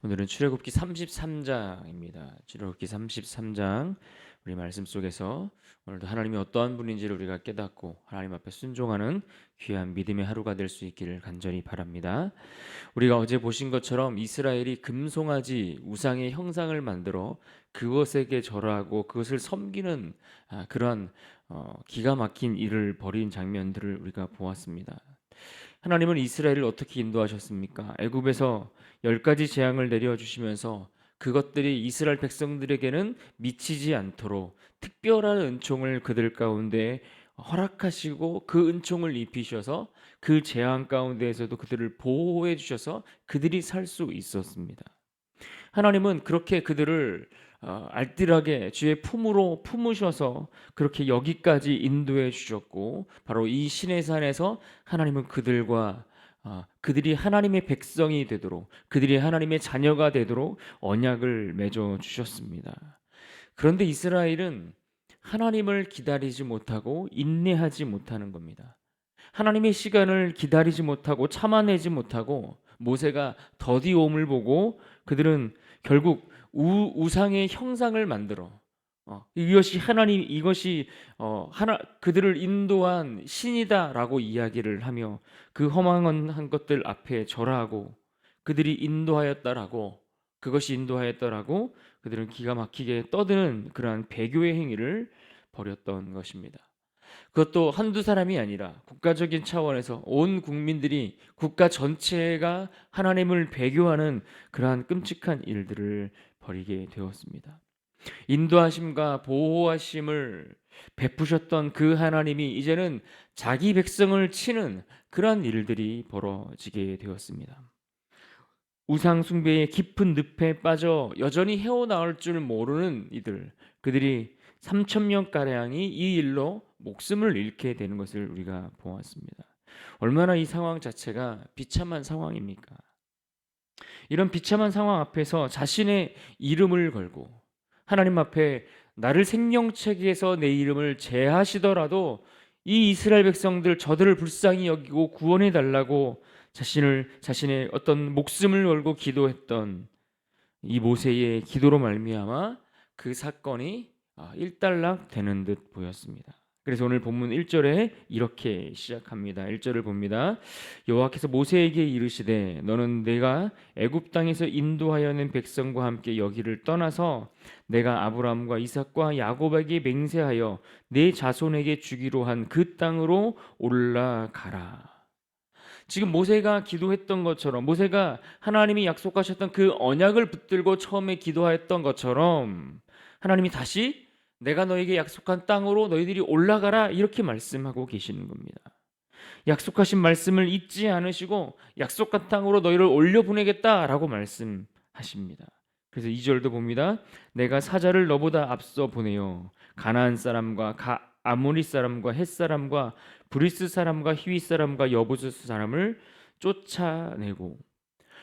오늘은 출애굽기 33장입니다. 출애굽기 33장 우리 말씀 속에서 오늘도 하나님이 어떠한 분인지를 우리가 깨닫고 하나님 앞에 순종하는 귀한 믿음의 하루가 될 수 있기를 간절히 바랍니다. 우리가 어제 보신 것처럼 이스라엘이 금송아지 우상의 형상을 만들어 그것에게 절하고 그것을 섬기는 그러한 기가 막힌 일을 벌인 장면들을 우리가 보았습니다. 하나님은 이스라엘을 어떻게 인도하셨습니까? 애굽에서 10가지 재앙을 내려주시면서 그것들이 이스라엘 백성들에게는 미치지 않도록 특별한 은총을 그들 가운데 허락하시고 그 은총을 입히셔서 그 재앙 가운데에서도 그들을 보호해 주셔서 그들이 살 수 있었습니다. 하나님은 그렇게 그들을 알뜰하게 주의 품으로 품으셔서 그렇게 여기까지 인도해 주셨고, 바로 이 시내산에서 하나님은 그들과 그들이 하나님의 백성이 되도록, 그들이 하나님의 자녀가 되도록 언약을 맺어 주셨습니다. 그런데 이스라엘은 하나님을 기다리지 못하고 인내하지 못하는 겁니다. 하나님의 시간을 기다리지 못하고 참아내지 못하고 모세가 더디옴을 보고 그들은 결국 우상의 형상을 만들어 이것이 하나님, 이것이 하나 그들을 인도한 신이다라고 이야기를 하며 그 허망한 것들 앞에 절하고 그들이 인도하였다라고, 그것이 인도하였다라고 그들은 기가 막히게 떠드는 그러한 배교의 행위를 벌였던 것입니다. 그것도 한두 사람이 아니라 국가적인 차원에서 온 국민들이, 국가 전체가 하나님을 배교하는 그러한 끔찍한 일들을 벌이게 되었습니다. 인도하심과 보호하심을 베푸셨던 그 하나님이 이제는 자기 백성을 치는 그러한 일들이 벌어지게 되었습니다. 우상 숭배의 깊은 늪에 빠져 여전히 헤어나올 줄 모르는 이들, 그들이 3천 명 가량이 이 일로 목숨을 잃게 되는 것을 우리가 보았습니다. 얼마나 이 상황 자체가 비참한 상황입니까? 이런 비참한 상황 앞에서 자신의 이름을 걸고 하나님 앞에 나를 생명책에서 내 이름을 제하시더라도 이 이스라엘 백성들 저들을 불쌍히 여기고 구원해 달라고 자신의 어떤 목숨을 걸고 기도했던 이 모세의 기도로 말미암아 그 사건이 일단락 되는 듯 보였습니다. 그래서 오늘 본문 1절에 이렇게 시작합니다. 1절을 봅니다. 여호와께서 모세에게 이르시되 너는 내가 애굽 땅에서 인도하여 낸 백성과 함께 여기를 떠나서 내가 아브라함과 이삭과 야곱에게 맹세하여 내 자손에게 주기로 한 그 땅으로 올라가라. 지금 모세가 기도했던 것처럼, 모세가 하나님이 약속하셨던 그 언약을 붙들고 처음에 기도하였던 것처럼 하나님이 다시 내가 너에게 약속한 땅으로 너희들이 올라가라 이렇게 말씀하고 계시는 겁니다. 약속하신 말씀을 잊지 않으시고 약속한 땅으로 너희를 올려보내겠다라고 말씀하십니다. 그래서 2절도 봅니다. 내가 사자를 너보다 앞서 보내요 가나안 사람과 아모리 사람과 헷 사람과 브리스 사람과 히위 사람과 여부스 사람을 쫓아내고,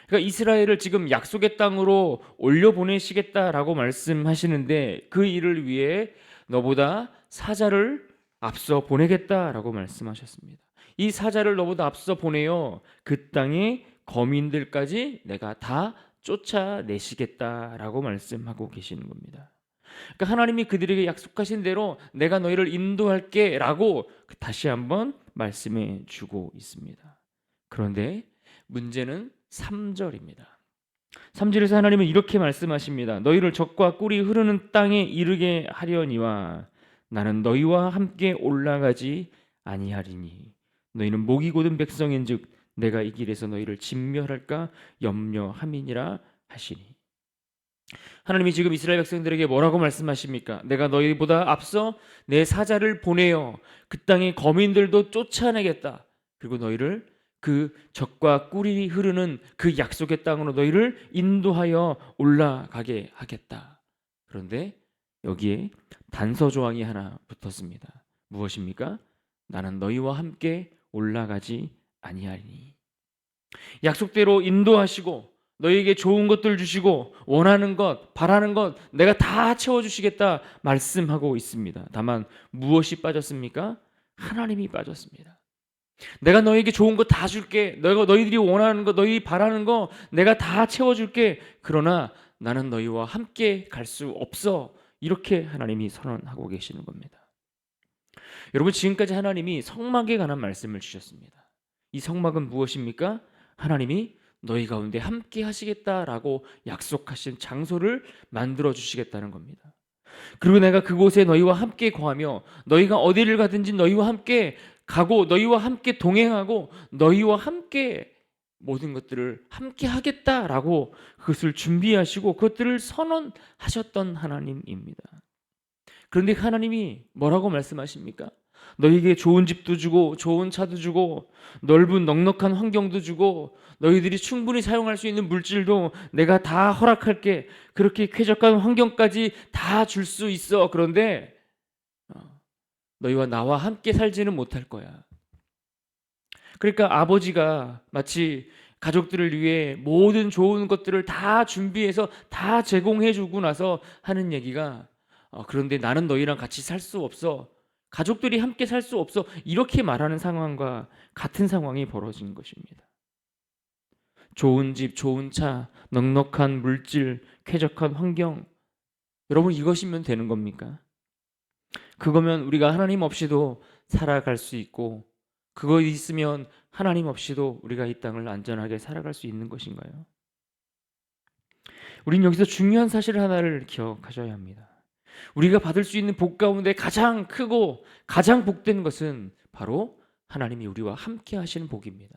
그러니까 이스라엘을 지금 약속의 땅으로 올려보내시겠다라고 말씀하시는데 그 일을 위해 너보다 사자를 앞서 보내겠다라고 말씀하셨습니다. 이 사자를 너보다 앞서 보내요 그 땅의 거민들까지 내가 다 쫓아내시겠다라고 말씀하고 계시는 겁니다. 그러니까 하나님이 그들에게 약속하신 대로 내가 너희를 인도할게라고 다시 한번 말씀해 주고 있습니다. 그런데 문제는 3절입니다. 3절에서 하나님은 이렇게 말씀하십니다. 너희를 적과 꿀이 흐르는 땅에 이르게 하려니와 나는 너희와 함께 올라가지 아니하리니 너희는 목이 곧은 백성인즉 내가 이 길에서 너희를 진멸할까 염려함이니라 하시니. 하나님이 지금 이스라엘 백성들에게 뭐라고 말씀하십니까? 내가 너희보다 앞서 내 사자를 보내어 그 땅의 거민들도 쫓아내겠다. 그리고 너희를 그 적과 꿀이 흐르는 그 약속의 땅으로 너희를 인도하여 올라가게 하겠다. 그런데 여기에 단서 조항이 하나 붙었습니다. 무엇입니까? 나는 너희와 함께 올라가지 아니하리니. 약속대로 인도하시고 너희에게 좋은 것들 주시고 원하는 것, 바라는 것 내가 다 채워주시겠다 말씀하고 있습니다. 다만 무엇이 빠졌습니까? 하나님이 빠졌습니다. 내가 너에게 좋은 거 다 줄게. 너희들이 원하는 거, 너희들이 바라는 거 내가 다 채워줄게. 그러나 나는 너희와 함께 갈 수 없어. 이렇게 하나님이 선언하고 계시는 겁니다. 여러분, 지금까지 하나님이 성막에 관한 말씀을 주셨습니다. 이 성막은 무엇입니까? 하나님이 너희 가운데 함께 하시겠다라고 약속하신 장소를 만들어 주시겠다는 겁니다. 그리고 내가 그곳에 너희와 함께 거하며 너희가 어디를 가든지 너희와 함께 가고 너희와 함께 동행하고 너희와 함께 모든 것들을 함께 하겠다라고 그것을 준비하시고 그것들을 선언하셨던 하나님입니다. 그런데 하나님이 뭐라고 말씀하십니까? 너희에게 좋은 집도 주고 좋은 차도 주고 넓은 넉넉한 환경도 주고 너희들이 충분히 사용할 수 있는 물질도 내가 다 허락할게. 그렇게 쾌적한 환경까지 다 줄 수 있어. 그런데 너희와 나와 함께 살지는 못할 거야. 그러니까 아버지가 마치 가족들을 위해 모든 좋은 것들을 다 준비해서 다 제공해 주고 나서 하는 얘기가 그런데 나는 너희랑 같이 살 수 없어. 가족들이 함께 살 수 없어. 이렇게 말하는 상황과 같은 상황이 벌어진 것입니다. 좋은 집, 좋은 차, 넉넉한 물질, 쾌적한 환경. 여러분, 이것이면 되는 겁니까? 그거면 우리가 하나님 없이도 살아갈 수 있고 그거 있으면 하나님 없이도 우리가 이 땅을 안전하게 살아갈 수 있는 것인가요? 우린 여기서 중요한 사실 하나를 기억하셔야 합니다. 우리가 받을 수 있는 복 가운데 가장 크고 가장 복된 것은 바로 하나님이 우리와 함께 하시는 복입니다.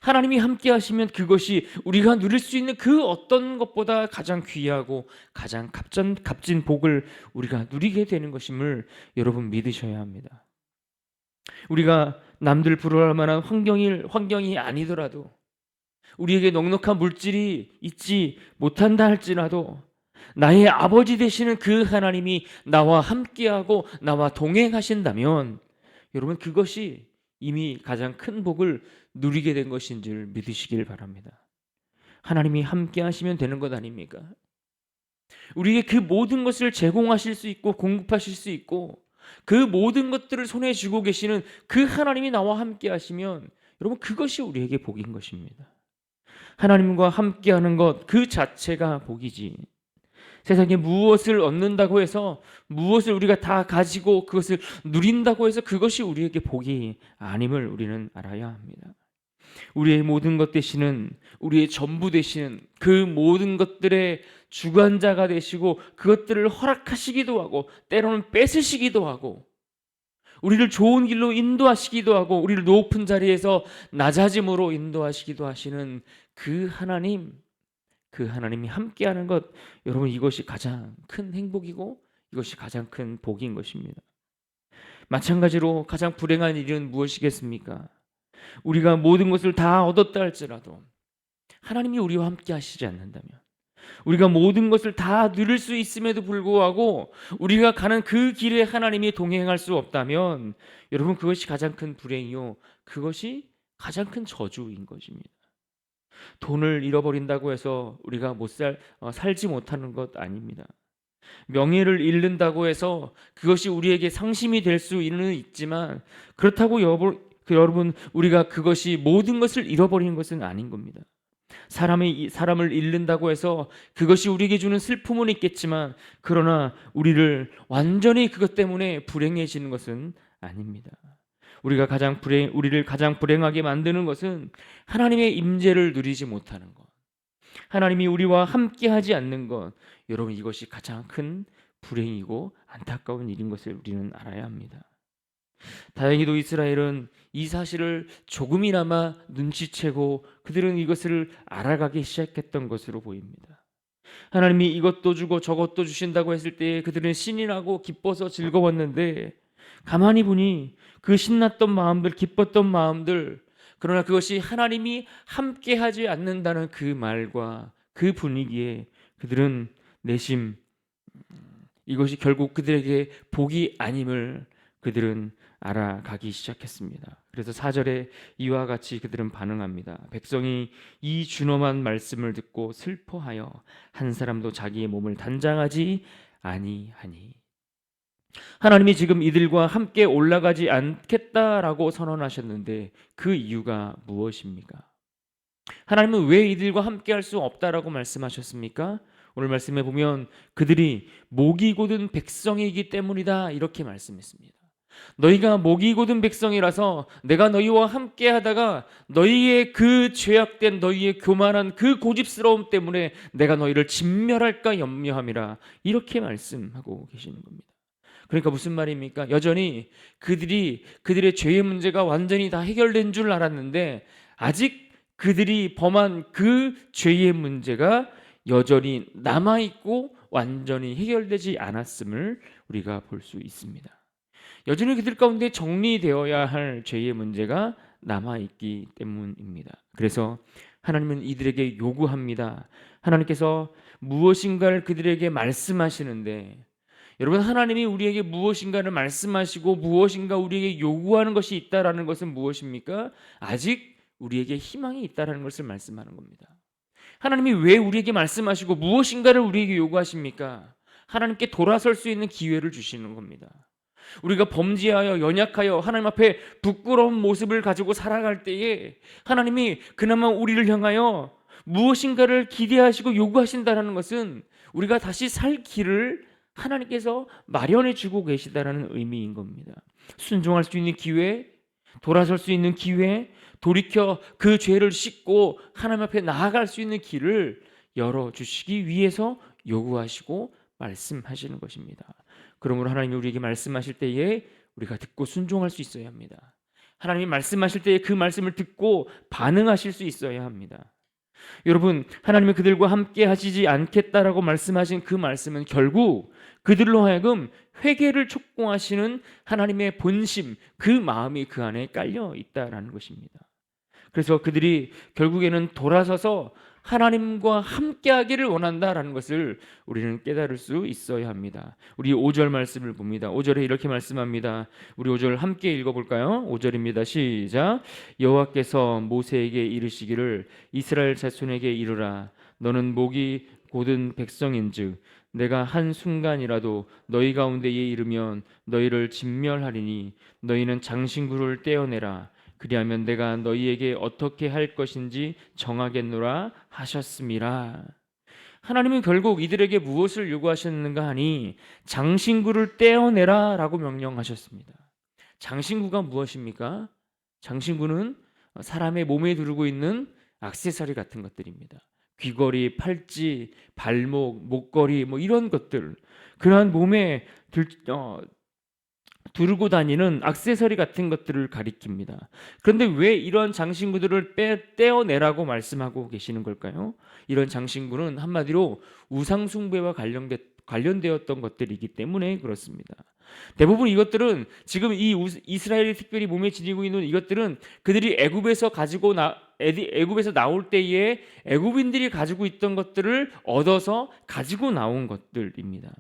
하나님이 함께 하시면 그것이 우리가 누릴 수 있는 그 어떤 것보다 가장 귀하고 가장 값진 복을 우리가 누리게 되는 것임을 여러분 믿으셔야 합니다. 우리가 남들 부러워할 만한 환경이 아니더라도 우리에게 넉넉한 물질이 있지 못한다 할지라도 나의 아버지 되시는 그 하나님이 나와 함께하고 나와 동행하신다면 여러분 그것이 이미 가장 큰 복을 누리게 된 것인 줄 믿으시길 바랍니다. 하나님이 함께 하시면 되는 것 아닙니까? 우리에게 그 모든 것을 제공하실 수 있고 공급하실 수 있고 그 모든 것들을 손에 쥐고 계시는 그 하나님이 나와 함께 하시면 여러분 그것이 우리에게 복인 것입니다. 하나님과 함께하는 것 그 자체가 복이지. 세상에 무엇을 얻는다고 해서 무엇을 우리가 다 가지고 그것을 누린다고 해서 그것이 우리에게 복이 아님을 우리는 알아야 합니다. 우리의 모든 것 되시는 우리의 전부 되시는 그 모든 것들의 주관자가 되시고 그것들을 허락하시기도 하고 때로는 뺏으시기도 하고 우리를 좋은 길로 인도하시기도 하고 우리를 높은 자리에서 낮아짐으로 인도하시기도 하시는 그 하나님, 그 하나님이 함께하는 것, 여러분 이것이 가장 큰 행복이고 이것이 가장 큰 복인 것입니다. 마찬가지로 가장 불행한 일은 무엇이겠습니까? 우리가 모든 것을 다 얻었다 할지라도 하나님이 우리와 함께 하시지 않는다면 우리가 모든 것을 다 누릴 수 있음에도 불구하고 우리가 가는 그 길에 하나님이 동행할 수 없다면 여러분 그것이 가장 큰 불행이요 그것이 가장 큰 저주인 것입니다. 돈을 잃어버린다고 해서 우리가 살지 못하는 것 아닙니다. 명예를 잃는다고 해서 그것이 우리에게 상심이 될 수는 있지만 그렇다고 여러분 우리가 그것이 모든 것을 잃어버리는 것은 아닌 겁니다. 사람을 잃는다고 해서 그것이 우리에게 주는 슬픔은 있겠지만 그러나 우리를 완전히 그것 때문에 불행해지는 것은 아닙니다. 우리를 가장 불행하게 만드는 것은 하나님의 임재를 누리지 못하는 것, 하나님이 우리와 함께하지 않는 것, 여러분 이것이 가장 큰 불행이고 안타까운 일인 것을 우리는 알아야 합니다. 다행히도 이스라엘은 이 사실을 조금이나마 눈치채고 그들은 이것을 알아가기 시작했던 것으로 보입니다. 하나님이 이것도 주고 저것도 주신다고 했을 때 그들은 신이 나고 기뻐서 즐거웠는데 가만히 보니 그 신났던 마음들, 기뻤던 마음들, 그러나 그것이 하나님이 함께하지 않는다는 그 말과 그 분위기에 그들은 내심 이것이 결국 그들에게 복이 아님을 그들은 알아가기 시작했습니다. 그래서 4절에 이와 같이 그들은 반응합니다. 백성이 이 준엄한 말씀을 듣고 슬퍼하여 한 사람도 자기의 몸을 단장하지 아니하니. 하나님이 지금 이들과 함께 올라가지 않겠다라고 선언하셨는데 그 이유가 무엇입니까? 하나님은 왜 이들과 함께 할 수 없다라고 말씀하셨습니까? 오늘 말씀에 보면 그들이 목이 곧은 백성이기 때문이다 이렇게 말씀했습니다. 너희가 목이 곧은 백성이라서 내가 너희와 함께 하다가 너희의 그 죄악된 너희의 교만한 그 고집스러움 때문에 내가 너희를 진멸할까 염려함이라 이렇게 말씀하고 계시는 겁니다. 그러니까 무슨 말입니까? 여전히 그들의 죄의 문제가 완전히 다 해결된 줄 알았는데 아직 그들이 범한 그 죄의 문제가 여전히 남아있고 완전히 해결되지 않았음을 우리가 볼 수 있습니다. 여전히 그들 가운데 정리되어야 할 죄의 문제가 남아있기 때문입니다. 그래서 하나님은 이들에게 요구합니다. 하나님께서 무엇인가를 그들에게 말씀하시는데 여러분, 하나님이 우리에게 무엇인가를 말씀하시고 무엇인가 우리에게 요구하는 것이 있다라는 것은 무엇입니까? 아직 우리에게 희망이 있다라는 것을 말씀하는 겁니다. 하나님이 왜 우리에게 말씀하시고 무엇인가를 우리에게 요구하십니까? 하나님께 돌아설 수 있는 기회를 주시는 겁니다. 우리가 범죄하여 연약하여 하나님 앞에 부끄러운 모습을 가지고 살아갈 때에 하나님이 그나마 우리를 향하여 무엇인가를 기대하시고 요구하신다는 것은 우리가 다시 살 길을 하나님께서 마련해 주고 계시다라는 의미인 겁니다. 순종할 수 있는 기회, 돌아설 수 있는 기회, 돌이켜 그 죄를 씻고 하나님 앞에 나아갈 수 있는 길을 열어주시기 위해서 요구하시고 말씀하시는 것입니다. 그러므로 하나님이 우리에게 말씀하실 때에 우리가 듣고 순종할 수 있어야 합니다. 하나님이 말씀하실 때에 그 말씀을 듣고 반응하실 수 있어야 합니다. 여러분, 하나님은 그들과 함께 하시지 않겠다라고 말씀하신 그 말씀은 결국 그들로 하여금 회개를 촉구하시는 하나님의 본심, 그 마음이 그 안에 깔려 있다라는 것입니다. 그래서 그들이 결국에는 돌아서서 하나님과 함께하기를 원한다라는 것을 우리는 깨달을 수 있어야 합니다. 우리 5절 말씀을 봅니다. 5절에 이렇게 말씀합니다. 우리 5절 함께 읽어볼까요? 5절입니다. 시작. 여호와께서 모세에게 이르시기를 이스라엘 자손에게 이르라. 너는 목이 곧은 백성인즉 내가 한 순간이라도 너희 가운데에 이르면 너희를 진멸하리니 너희는 장신구를 떼어내라. 그리하면 내가 너희에게 어떻게 할 것인지 정하겠노라 하셨음이라. 하나님은 결국 이들에게 무엇을 요구하셨는가 하니 장신구를 떼어내라 라고 명령하셨습니다. 장신구가 무엇입니까? 장신구는 사람의 몸에 두르고 있는 액세서리 같은 것들입니다. 귀걸이, 팔찌, 발목, 목걸이 뭐 이런 것들, 그러한 몸에 두르고 다니는 액세서리 같은 것들을 가리킵니다. 그런데 왜 이런 장신구들을 떼어내라고 말씀하고 계시는 걸까요? 이런 장신구는 한마디로 우상 숭배와 관련되었던 것들이기 때문에 그렇습니다. 대부분 이것들은 지금 이스라엘이 특별히 몸에 지니고 있는 이것들은 그들이 애굽에서 나올 때에 애굽인들이 가지고 있던 것들을 얻어서 가지고 나온 것들입니다.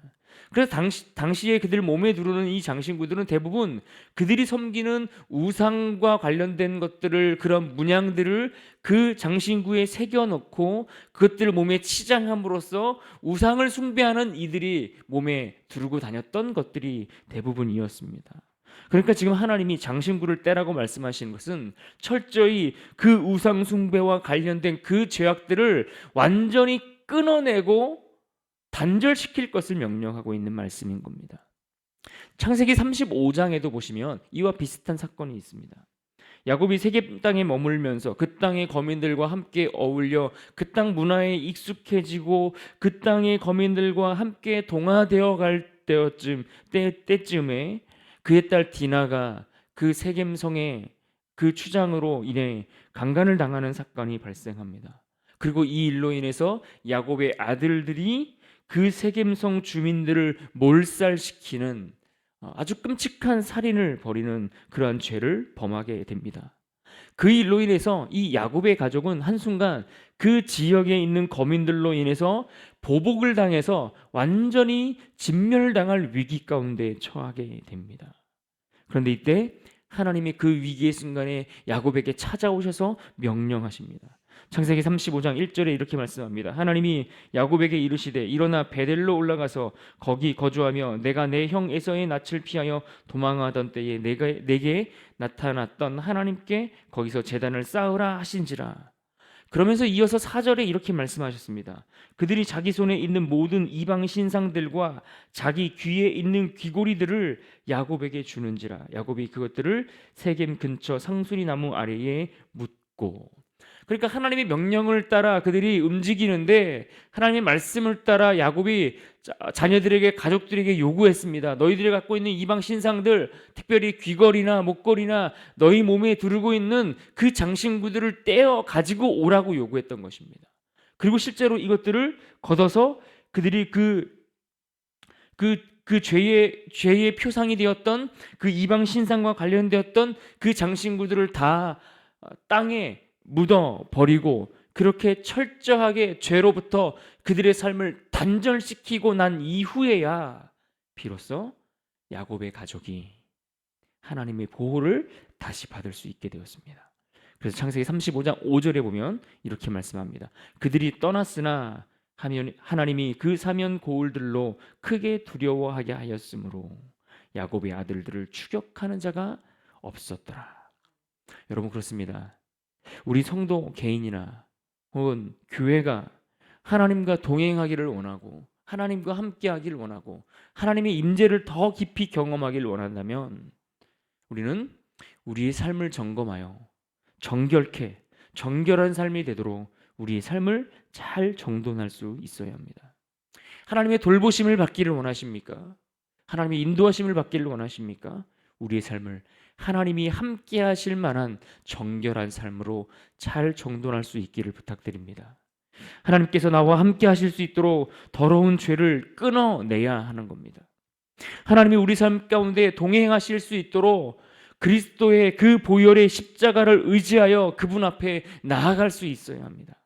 그래서 당시에 그들 몸에 두르는 이 장신구들은 대부분 그들이 섬기는 우상과 관련된 것들을, 그런 문양들을 그 장신구에 새겨놓고 그것들을 몸에 치장함으로써 우상을 숭배하는 이들이 몸에 두르고 다녔던 것들이 대부분이었습니다. 그러니까 지금 하나님이 장신구를 떼라고 말씀하시는 것은 철저히 그 우상 숭배와 관련된 그 죄악들을 완전히 끊어내고 단절시킬 것을 명령하고 있는 말씀인 겁니다. 창세기 35장에도 보시면 이와 비슷한 사건이 있습니다. 야곱이 세겜 땅에 머물면서 그 땅의 거민들과 함께 어울려 그 땅 문화에 익숙해지고 그 땅의 거민들과 함께 동화되어 갈 때쯤에 그의 딸 디나가 그 세겜성의 그 추장으로 인해 강간을 당하는 사건이 발생합니다. 그리고 이 일로 인해서 야곱의 아들들이 그 세겜성 주민들을 몰살시키는 아주 끔찍한 살인을 벌이는 그러한 죄를 범하게 됩니다. 그 일로 인해서 이 야곱의 가족은 한순간 그 지역에 있는 거민들로 인해서 보복을 당해서 완전히 진멸당할 위기 가운데 처하게 됩니다. 그런데 이때 하나님이 그 위기의 순간에 야곱에게 찾아오셔서 명령하십니다. 창세기 35장 1절에 이렇게 말씀합니다. 하나님이 야곱에게 이르시되 일어나 베델로 올라가서 거기 거주하며 내가 내 형 에서의 낯을 피하여 도망하던 때에 내게 나타났던 하나님께 거기서 제단을 쌓으라 하신지라. 그러면서 이어서 4절에 이렇게 말씀하셨습니다. 그들이 자기 손에 있는 모든 이방 신상들과 자기 귀에 있는 귀고리들을 야곱에게 주는지라. 야곱이 그것들을 세겜 근처 상수리 나무 아래에 묻고. 그러니까 하나님의 명령을 따라 그들이 움직이는데 하나님의 말씀을 따라 야곱이 자녀들에게, 가족들에게 요구했습니다. 너희들이 갖고 있는 이방 신상들, 특별히 귀걸이나 목걸이나 너희 몸에 두르고 있는 그 장신구들을 떼어 가지고 오라고 요구했던 것입니다. 그리고 실제로 이것들을 걷어서 그들이 죄의 표상이 되었던 그 이방 신상과 관련되었던 그 장신구들을 다 땅에 묻어 버리고 그렇게 철저하게 죄로부터 그들의 삶을 단절시키고 난 이후에야 비로소 야곱의 가족이 하나님의 보호를 다시 받을 수 있게 되었습니다. 그래서 창세기 35장 5절에 보면 이렇게 말씀합니다. 그들이 떠났으나 하나님이 그 사면 고울들로 크게 두려워하게 하였으므로 야곱의 아들들을 추격하는 자가 없었더라. 여러분, 그렇습니다. 우리 성도 개인이나 혹은 교회가 하나님과 동행하기를 원하고 하나님과 함께하기를 원하고 하나님의 임재를 더 깊이 경험하기를 원한다면 우리는 우리의 삶을 점검하여 정결한 삶이 되도록 우리의 삶을 잘 정돈할 수 있어야 합니다. 하나님의 돌보심을 받기를 원하십니까? 하나님의 인도하심을 받기를 원하십니까? 우리의 삶을 하나님이 함께 하실 만한 정결한 삶으로 잘 정돈할 수 있기를 부탁드립니다. 하나님께서 나와 함께 하실 수 있도록 더러운 죄를 끊어내야 하는 겁니다. 하나님이 우리 삶 가운데 동행하실 수 있도록 그리스도의 그 보혈의 십자가를 의지하여 그분 앞에 나아갈 수 있어야 합니다.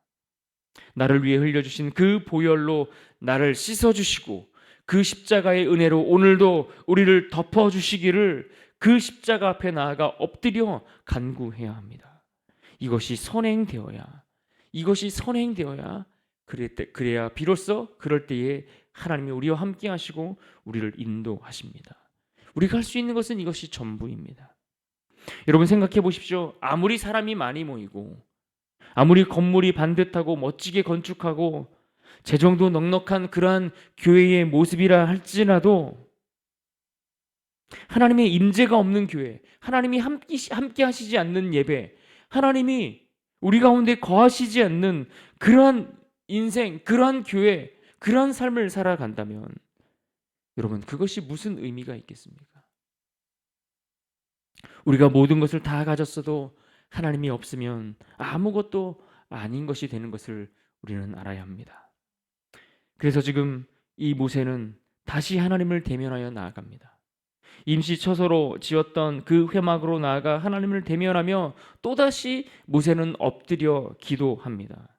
나를 위해 흘려주신 그 보혈로 나를 씻어주시고 그 십자가의 은혜로 오늘도 우리를 덮어주시기를 그 십자가 앞에 나아가 엎드려 간구해야 합니다. 이것이 선행되어야 그래야 비로소 그럴 때에 하나님이 우리와 함께 하시고 우리를 인도하십니다. 우리가 할 수 있는 것은 이것이 전부입니다. 여러분, 생각해 보십시오. 아무리 사람이 많이 모이고 아무리 건물이 반듯하고 멋지게 건축하고 재정도 넉넉한 그러한 교회의 모습이라 할지라도 하나님의 임재가 없는 교회, 하나님이 함께 하시지 않는 예배, 하나님이 우리 가운데 거하시지 않는 그러한 인생, 그러한 교회, 그러한 삶을 살아간다면 여러분, 그것이 무슨 의미가 있겠습니까? 우리가 모든 것을 다 가졌어도 하나님이 없으면 아무것도 아닌 것이 되는 것을 우리는 알아야 합니다. 그래서 지금 이 모세는 다시 하나님을 대면하여 나아갑니다. 임시 처소로 지었던 그 회막으로 나아가 하나님을 대면하며 또다시 모세는 엎드려 기도합니다.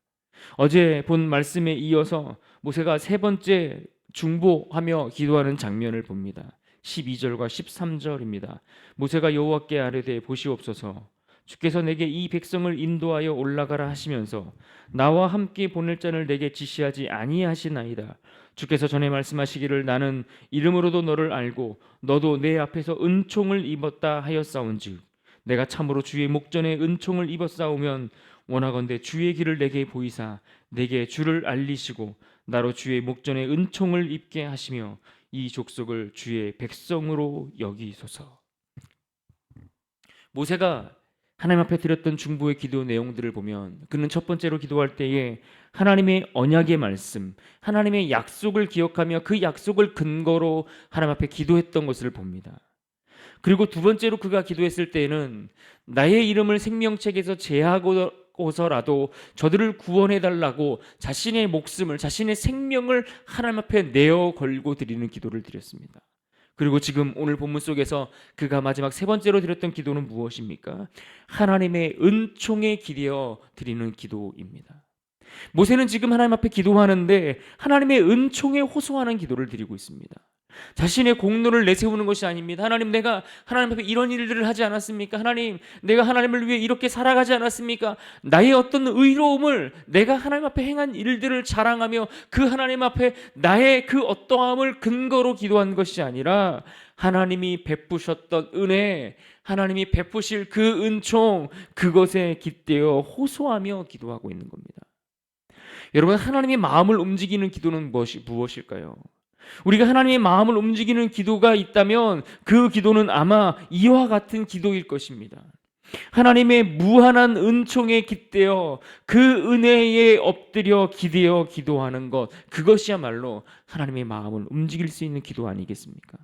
어제 본 말씀에 이어서 모세가 세 번째 중보하며 기도하는 장면을 봅니다. 12절과 13절입니다. 모세가 여호와께 아뢰되 보시옵소서, 주께서 내게 이 백성을 인도하여 올라가라 하시면서 나와 함께 보낼 자를 내게 지시하지 아니하시나이다. 주께서 전에 말씀하시기를 나는 이름으로도 너를 알고 너도 내 앞에서 은총을 입었다 하였사온즉 내가 참으로 주의 목전에 은총을 입었사오면 원하건대 주의 길을 내게 보이사 내게 주를 알리시고 나로 주의 목전에 은총을 입게 하시며 이 족속을 주의 백성으로 여기소서. 모세가 하나님 앞에 드렸던 중보의 기도 내용들을 보면 그는 첫 번째로 기도할 때에 하나님의 언약의 말씀, 하나님의 약속을 기억하며 그 약속을 근거로 하나님 앞에 기도했던 것을 봅니다. 그리고 두 번째로 그가 기도했을 때에는 나의 이름을 생명책에서 제하고서라도 저들을 구원해달라고 자신의 목숨을, 자신의 생명을 하나님 앞에 내어 걸고 드리는 기도를 드렸습니다. 그리고 지금 오늘 본문 속에서 그가 마지막 세 번째로 드렸던 기도는 무엇입니까? 하나님의 은총에 기대어 드리는 기도입니다. 모세는 지금 하나님 앞에 기도하는데 하나님의 은총에 호소하는 기도를 드리고 있습니다. 자신의 공로를 내세우는 것이 아닙니다. 하나님, 내가 하나님 앞에 이런 일들을 하지 않았습니까? 하나님, 내가 하나님을 위해 이렇게 살아가지 않았습니까? 나의 어떤 의로움을, 내가 하나님 앞에 행한 일들을 자랑하며 그 하나님 앞에 나의 그 어떠함을 근거로 기도한 것이 아니라 하나님이 베푸셨던 은혜, 하나님이 베푸실 그 은총, 그것에 깃대어 호소하며 기도하고 있는 겁니다. 여러분, 하나님의 마음을 움직이는 기도는 무엇일까요? 우리가 하나님의 마음을 움직이는 기도가 있다면 그 기도는 아마 이와 같은 기도일 것입니다. 하나님의 무한한 은총에 깃대어 그 은혜에 엎드려 기대어 기도하는 것, 그것이야말로 하나님의 마음을 움직일 수 있는 기도 아니겠습니까?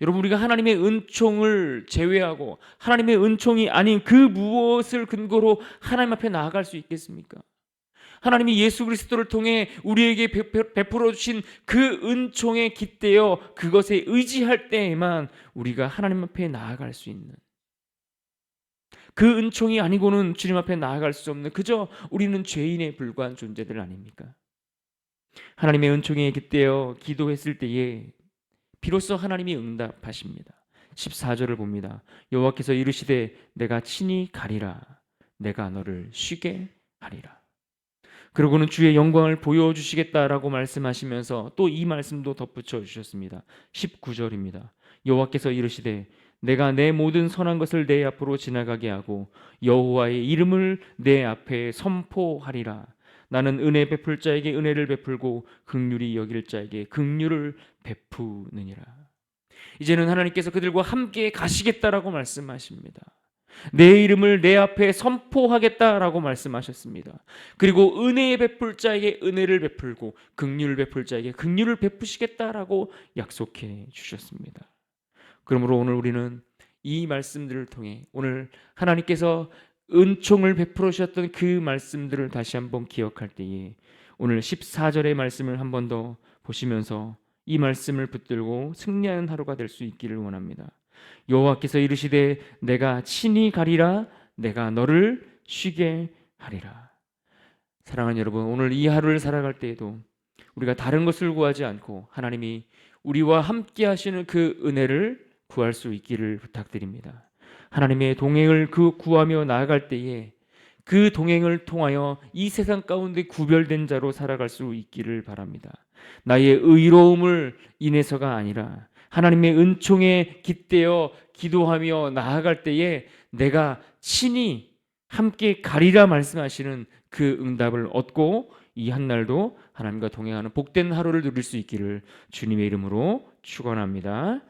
여러분, 우리가 하나님의 은총을 제외하고 하나님의 은총이 아닌 그 무엇을 근거로 하나님 앞에 나아갈 수 있겠습니까? 하나님이 예수 그리스도를 통해 우리에게 베풀어 주신 그 은총에 깃대어 그것에 의지할 때에만 우리가 하나님 앞에 나아갈 수 있는, 그 은총이 아니고는 주님 앞에 나아갈 수 없는, 그저 우리는 죄인에 불과한 존재들 아닙니까? 하나님의 은총에 깃대어 기도했을 때에 비로소 하나님이 응답하십니다. 14절을 봅니다. 여호와께서 이르시되 내가 친히 가리라, 내가 너를 쉬게 하리라. 그러고는 주의 영광을 보여주시겠다라고 말씀하시면서 또 이 말씀도 덧붙여 주셨습니다. 19절입니다. 여호와께서 이르시되 내가 내 모든 선한 것을 내 앞으로 지나가게 하고 여호와의 이름을 내 앞에 선포하리라. 나는 은혜 베풀 자에게 은혜를 베풀고 긍휼히 여길 자에게 긍휼을 베푸느니라. 이제는 하나님께서 그들과 함께 가시겠다라고 말씀하십니다. 내 이름을 내 앞에 선포하겠다라고 말씀하셨습니다. 그리고 은혜 베풀 자에게 은혜를 베풀고 긍휼을 베풀 자에게 긍휼을 베푸시겠다라고 약속해 주셨습니다. 그러므로 오늘 우리는 이 말씀들을 통해 오늘 하나님께서 은총을 베풀어 주셨던 그 말씀들을 다시 한번 기억할 때에 오늘 14절의 말씀을 한 번 더 보시면서 이 말씀을 붙들고 승리하는 하루가 될 수 있기를 원합니다. 여호와께서 이르시되 내가 친히 가리라, 내가 너를 쉬게 하리라. 사랑하는 여러분, 오늘 이 하루를 살아갈 때에도 우리가 다른 것을 구하지 않고 하나님이 우리와 함께 하시는 그 은혜를 구할 수 있기를 부탁드립니다. 하나님의 동행을 구하며 나아갈 때에 그 동행을 통하여 이 세상 가운데 구별된 자로 살아갈 수 있기를 바랍니다. 나의 의로움을 인해서가 아니라 하나님의 은총에 깃대어 기도하며 나아갈 때에 내가 친히 함께 가리라 말씀하시는 그 응답을 얻고 이 한날도 하나님과 동행하는 복된 하루를 누릴 수 있기를 주님의 이름으로 축원합니다.